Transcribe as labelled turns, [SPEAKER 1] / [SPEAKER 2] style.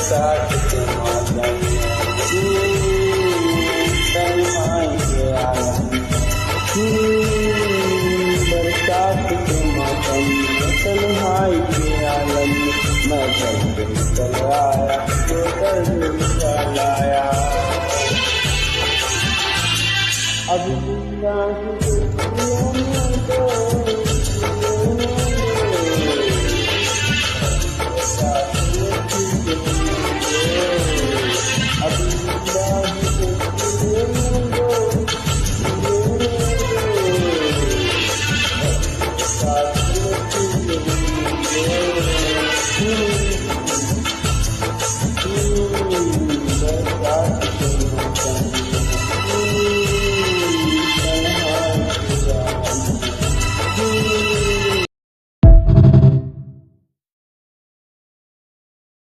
[SPEAKER 1] बरसात के मौसम तन्हाई के आलम बरसात के मौसम तन्हाई के आलम मैं दर्द निकल आया तो दर्द निकल आया अब जिंदा